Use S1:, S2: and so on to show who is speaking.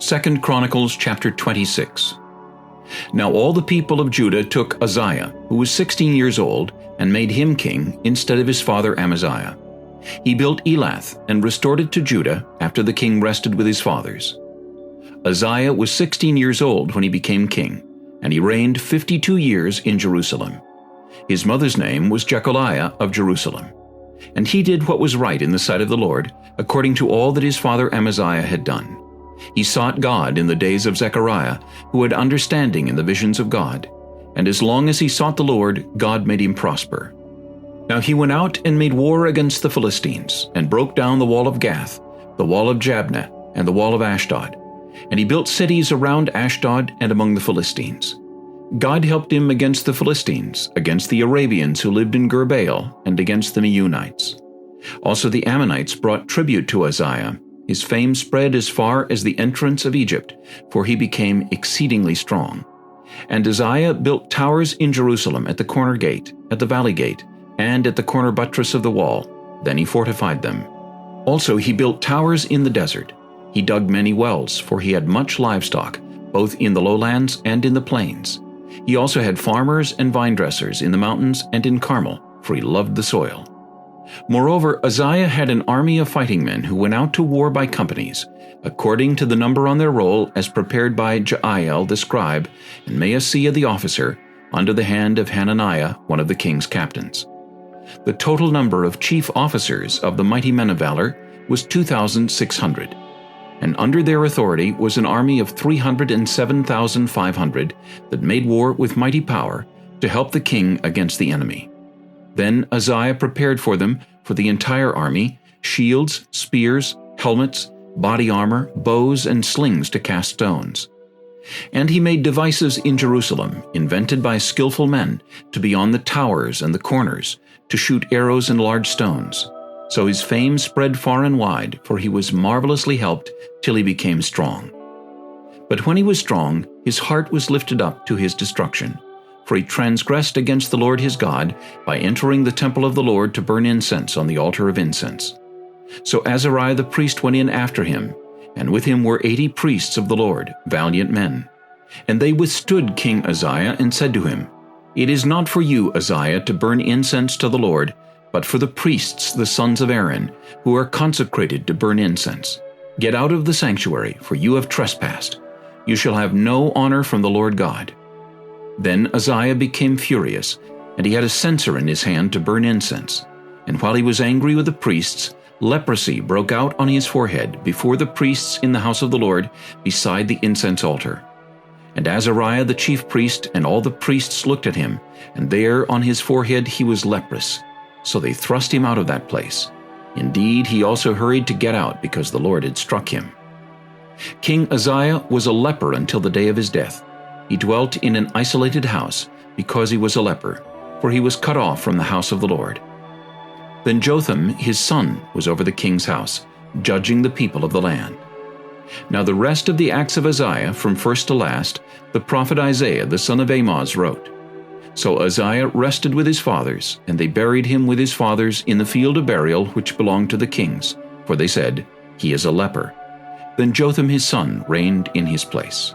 S1: 2 Chronicles chapter 26. Now all the people of Judah took Uzziah, who was 16 years old, and made him king instead of his father Amaziah. He built Elath and restored it to Judah after the king rested with his fathers. Uzziah was 16 years old when he became king, and he reigned 52 years in Jerusalem. His mother's name was Jecholiah of Jerusalem. And he did what was right in the sight of the Lord, according to all that his father Amaziah had done. He sought God in the days of Zechariah, who had understanding in the visions of God. And as long as he sought the Lord, God made him prosper. Now he went out and made war against the Philistines, and broke down the wall of Gath, the wall of Jabneh, and the wall of Ashdod. And he built cities around Ashdod and among the Philistines. God helped him against the Philistines, against the Arabians who lived in Gurbaal, and against the Meunites. Also the Ammonites brought tribute to Uzziah. His fame spread as far as the entrance of Egypt, for he became exceedingly strong. And Uzziah built towers in Jerusalem at the corner gate, at the valley gate, and at the corner buttress of the wall. Then he fortified them. Also he built towers in the desert. He dug many wells, for he had much livestock, both in the lowlands and in the plains. He also had farmers and vine dressers in the mountains and in Carmel, for he loved the soil. Moreover, Uzziah had an army of fighting men who went out to war by companies, according to the number on their roll as prepared by Jael the scribe and Maaseiah the officer, under the hand of Hananiah, one of the king's captains. The total number of chief officers of the mighty men of valor was 2,600. And under their authority was an army of 307,500 that made war with mighty power to help the king against the enemy. Then Uzziah prepared for them, for the entire army, shields, spears, helmets, body armor, bows, and slings to cast stones. And he made devices in Jerusalem, invented by skillful men, to be on the towers and the corners, to shoot arrows and large stones. So his fame spread far and wide, for he was marvelously helped till he became strong. But when he was strong, his heart was lifted up to his destruction, for he transgressed against the Lord his God by entering the temple of the Lord to burn incense on the altar of incense. So Azariah the priest went in after him, and with him were 80 priests of the Lord, valiant men. And they withstood King Uzziah and said to him, "It is not for you, Uzziah, to burn incense to the Lord, but for the priests, the sons of Aaron, who are consecrated to burn incense. Get out of the sanctuary, for you have trespassed. You shall have no honor from the Lord God." Then Uzziah became furious, and he had a censer in his hand to burn incense. And while he was angry with the priests, leprosy broke out on his forehead before the priests in the house of the Lord, beside the incense altar. And Azariah the chief priest and all the priests looked at him, and there on his forehead he was leprous. So they thrust him out of that place. Indeed, he also hurried to get out, because the Lord had struck him. King Uzziah was a leper until the day of his death. He dwelt in an isolated house, because he was a leper, for he was cut off from the house of the Lord. Then Jotham, his son, was over the king's house, judging the people of the land. Now the rest of the acts of Uzziah, from first to last, the prophet Isaiah the son of Amoz wrote. So Uzziah rested with his fathers, and they buried him with his fathers in the field of burial which belonged to the kings, for they said, "He is a leper." Then Jotham his son reigned in his place.